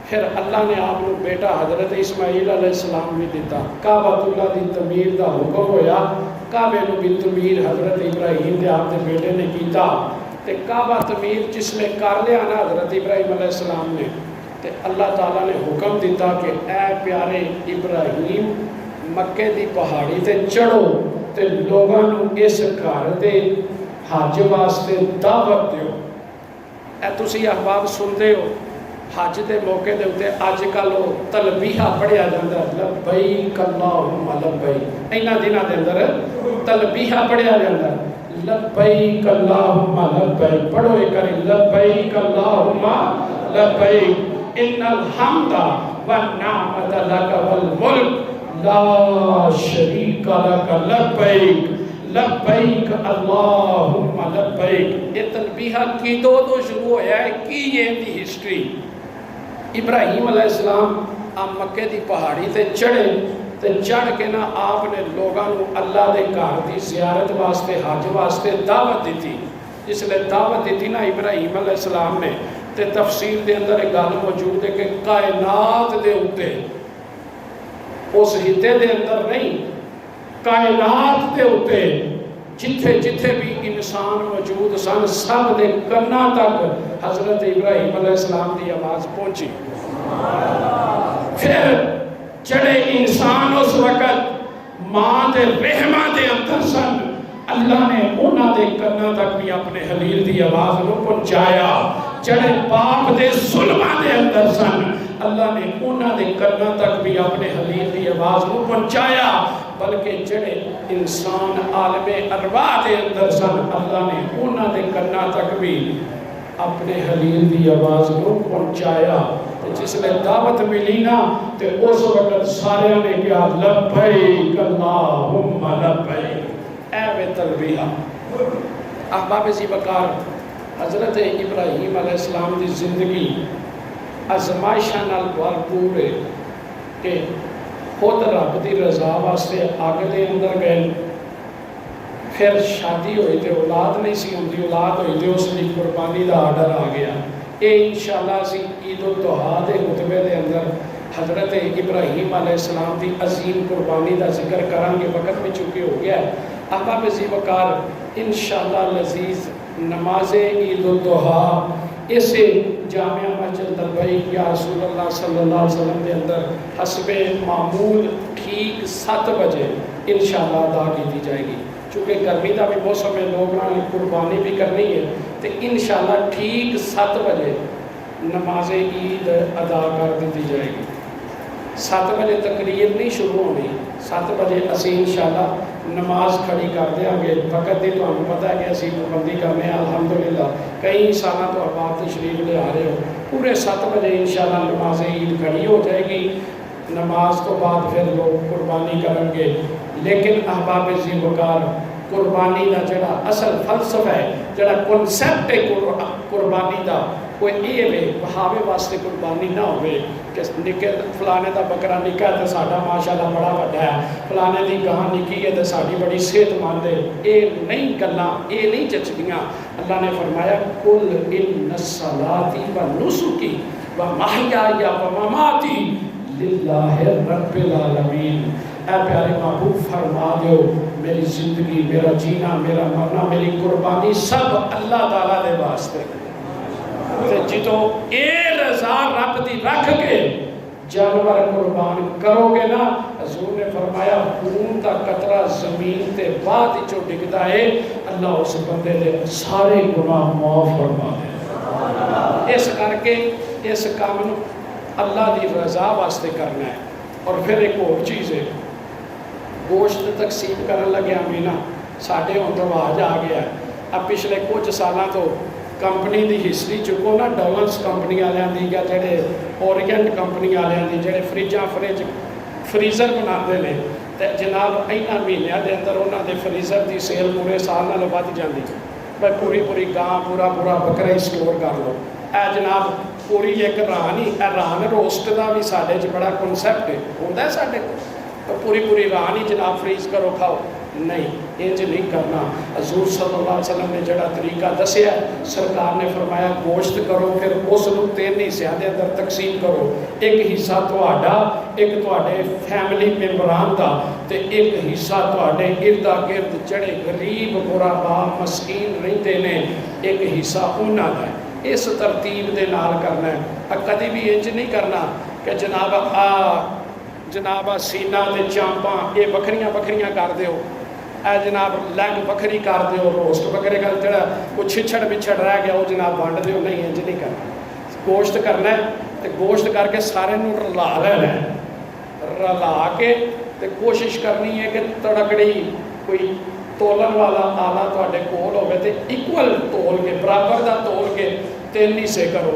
پھر اللہ نے آپ کو بیٹا حضرت اسماعیل علیہ السلام بھی دیتا، کعبۃ اللہ دی تعمیر دا حکم ہویا، کعبے نو بھی تعمیر حضرت ابراہیم دے آپ دے بیٹے نے کیتا، تے کعبہ تعمیر جس نے کر لیا نا حضرت ابراہیم علیہ السلام نے، تے اللہ تعالیٰ نے حکم دیتا کہ اے پیارے ابراہیم مکے دی پہاڑی تے چڑھو تے لوگاں نو اس گھر دے حج واسطے دعوت دیو۔ اے تسی احباب سنتے ہو حج دے موقع دے ہوتے اج کل وہ تلبیہ پڑھیا جاتا ہے، لبیک اللہم لبیک، اینا دنوں دے اندر تلبیہ پڑھیا جاتا ہے، لبیک اللہم لبیک، پڑھو ایک کری لبیک اللہم لبیک ان الحمد والنعمت لک والملک لا شریک لک لبیک لبیک اللہم لبیک۔ یہ تلبیہ کی تو شروع ہویا ہے کی یہ دی ہسٹری۔ ابراہیم علیہ السلام آپ مکے دی پہاڑی تے چڑھے تے چڑھ کے نا آپ نے لوگاں نو اللہ دے گھر دی زیارت واسطے حج واسطے دعوت دیتی۔ جس لئے دعوت دیتی نا ابراہیم علیہ السلام نے تے تفسیر دے اندر ایک گل موجود ہے کہ کائنات دے اتے اس حصے دے اندر نہیں، کائنات دے اتے جتھے جتھے بھی انسان موجود سن سب دے کنا تک حضرت ابراہیم علیہ السلام دی آواز پہنچی۔ پھر جڑے انسان اس وقت ماں دے رحمہ دے اندر سن، اللہ نے انہاں دے کنا تک بھی اپنے خلیل دی آواز نو پہنچایا۔ جڑے باپ دے ظلمہ دے اندر سن، اللہ نے انہاں دے کنا تک بھی اپنے خلیل دی آواز نو پہنچایا۔ بلکہ جڑے انسان عالم ارواح دے اندر سن، اللہ نے انہاں دے کنا تک بھی اپنے خلیل دی آواز کو پہنچایا۔ جس نے دعوت ملی نا تے اس وقت سارے نے کہا لبیک اللہم لبیک، اے وے تلبیہ۔ احباب ذی وقار، حضرت ابراہیم علیہ السلام دی زندگی ازمائشاں نال بھرپور ہے کہ خود رب دی رضا واسطے آگ دے اندر گئے، پھر شادی ہوئی تے اولاد نہیں سی ہوندی، اولاد ہوئی تے اس دی قربانی دا آرڈر آ گیا۔ اے انشاءاللہ اسی عید الضحیٰ دے خطبے دے اندر حضرت ابراہیم علیہ السلام دی عظیم قربانی دا ذکر کریں گے، وقت میں چکے ہو گیا ہے۔ احباب ذی وقار، انشاءاللہ العزیز نماز عید الضحیٰ اسے جامعہ مسجد لبیک یا رسول اللہ صلی اللہ علیہ وسلم کے اندر حسب معمول ٹھیک 7 بجے انشاءاللہ ادا کی جائے گی۔ چونکہ گرمی کا بھی موسم ہے، لوگوں نے قربانی بھی کرنی ہے، تو انشاءاللہ ٹھیک 7 بجے نماز عید ادا کر دی جائے گی۔ 7 بجے تقریر نہیں شروع ہونی، 7 بجے اسی انشاءاللہ نماز کھڑی کر دیں گے۔ وقت دی تو ہمیں پتہ ہے کہ اسی پابندی کرنے ہیں الحمدللہ، کئی سالہ تو آپ تشریف لے آ رہے ہو، پورے 7 بجے انشاءاللہ نماز عید کھڑی ہو جائے گی۔ نماز تو بعد پھر لوگ قربانی کریں گے۔ لیکن احباب ذی وقار، قربانی دا جڑا اصل فلسفہ ہے، جڑا کنسپٹ ہے قربانی دا، وہ یہ ہے بہاوے واسطے قربانی نہ ہوئے کہ نکے فلانے دا بکرا نکا ہے تو ساڈا ماشاءاللہ بڑا بڑا ہے، فلانے دی گاہ نکی ہے تو ساڈی بڑی صحت مند ہے۔ یہ نہیں گلاں، یہ نہیں جچدیاں۔ اللہ نے فرمایا قل ان صلاتی و نسکی و محیایا و مماتی للہ رب العالمین۔ اے پیارے محبوب فرما دیو میری زندگی، میرا جینا، میرا مرنا، میری قربانی سب اللہ تعالیٰ دے واسطے۔ جتو اے رضا رب دی رکھ کے جانور قربان کرو گے نا، حضور نے فرمایا خون کا قطرہ زمین تے بعد چو ڈگتا ہے، اللہ اس بندے دے سارے گناہ معاف فرما دے۔ اس کر کے اس کام نو اللہ دی رضا واسطے کرنا ہے۔ اور پھر ایک اور چیز ہے، گوشت تقسیم کرن لگے امینا ساڈے ہوں رواج آ گیا ہے۔ اب پچھلے کچھ سالاں تو کمپنی دی ہسٹری چکو نا، ڈولنس کمپنی والوں دی یا جڑے اورینٹ کمپنی والوں دی جڑے فریزر بناتے ہیں، تو جناب اینا مہینوں دے اندر انہوں دے فریزر دی سیل پورے سال نال ود جاندی، بھائی پوری گاں پورا بکرا ہی سٹور کر لو۔ اے جناب پوری ایک ران ہی، اے ران روسٹ کا بھی سارے بڑا کنسیپٹ ہوتا ہے سارے کو، پوری ران ہی جناب فریز کرو کھاؤ، نہیں انج نہیں کرنا۔ حضور صلی اللہ علیہ وسلم نے جڑا طریقہ دسیا، سرکار نے فرمایا گوشت کرو پھر اس کو 3 حصوں کے اندر تقسیم کرو، ایک حصہ تہاڈا، ایک تہاڈے فیملی ممبران دا، تے ایک حصہ تہاڈے ارد گرد جڑے غریب غربا مسکین رہندے نے، ایک حصہ انہاں دا ہے۔ اس ترتیب دے نال کرنا ہے، کدی بھی انج نہیں کرنا کہ جناب سینہ تے چامپاں یہ بکھریاں کر دیو، اے جناب لیگ بکھری کر دیو، روسٹ بکرے کا جڑا کوئی چھچڑ بچھڑ رہ گیا وہ جناب ونڈ دیو، نہیں انج نہیں کرنا۔ گوشت کرنا ہے تو گوشت کر کے سارے نوں رلا لینا ہے، رلا کے تے کوشش کرنی ہے کہ تڑکڑی کوئی تولن والا آلہ تواڈے کول ہوے تے ایکول تول کے برابر دا تول کے 3 حصے کرو۔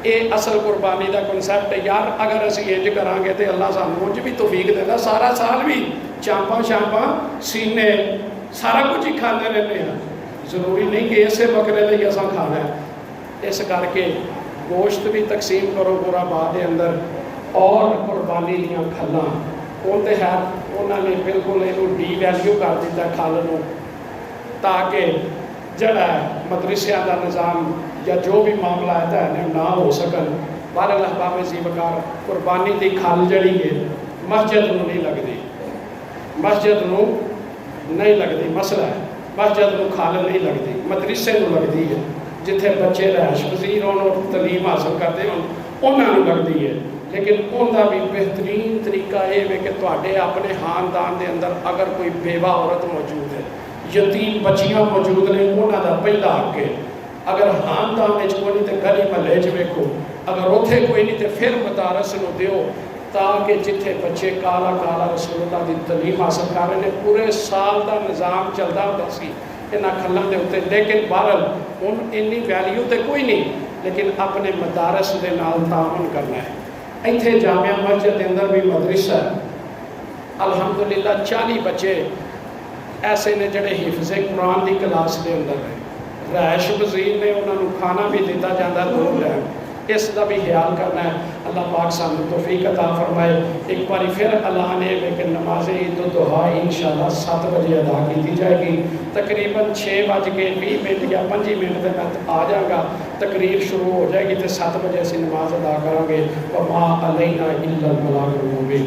یہ اصل قربانی دا کنسیپٹ ہے یار۔ اگر اسی انج کران گے تو اللہ سانوں انج بھی توفیق دینا، سارا سال بھی چامپاں سینے سارا کچھ ہی کھانے رہتے ہیں، ضروری نہیں کہ اسے بکرے لئی اساں کھانا ہے۔ اس کر کے گوشت بھی تقسیم کرو غربا دے اندر، اور قربانی دیاں کھلاں وہ تو ہے انہوں نے بالکل یہ ڈی ویلیو کر دیتا کھل نو، تاکہ جڑا مدرسے کا نظام یا جو بھی معاملہ ہے نہ ہو سکن۔ بہرحال احباب زیبکار قربانی دی کھل جڑی ہے مسجد نو نہیں لگتی، مسجد نو نہیں لگتی، مسئلہ ہے مسجد نو کھل نہیں لگتی، مدرسے نو لگتی ہے، جتھے بچے رہائش پذیر ہون اور تعلیم حاصل کرتے ہون انہاں نو لگتی ہے۔ لیکن ان کا بھی بہترین طریقہ یہ ہے کہ تواڈے اپنے خاندان دے اندر اگر کوئی بیوہ عورت موجود ہے، یتیم بچیاں موجود نے، انہوں کا پہلا حق ہے۔ اگر خاندان کوئی نہیں تو گلی محلے ویکھو، اگر اتنے کوئی نہیں تو پھر مدارس نو دیو، تاکہ جتھے بچے کالا رسول اللہ دی تعلیم حاصل کر رہے ہیں، پورے سال دا نظام چلتا ہوتا سی انہاں کھلوں کے اتنے۔ لیکن بہرحال ہن اینی ویلیو تو کوئی نہیں، لیکن اپنے مدارس دے نال تعاون کرنا ہے۔ ایتھے جامعہ مسجد کے اندر بھی مدرسہ ہے، الحمدللہ 40 بچے ایسے نے جڑے حفظ قرآن دی کلاس کے اندر ہیں، رہائش پذیر نے، انہوں نے کھانا بھی دیتا جاتا دور لین، اس کا بھی خیال کرنا ہے۔ اللہ پاک سانوں توفیق عطا فرمائے۔ ایک بار پھر اللہ نے کہ نماز عید الضحیٰ انشاءاللہ 7 بجے ادا کی جائے گی، تقریباً 6:20 یا 5 منٹ میں آ جاؤں گا، تقریر شروع ہو جائے گی تو 7 بجے اسی نماز ادا کریں گے۔ وما علینا الا البلاغ المبین۔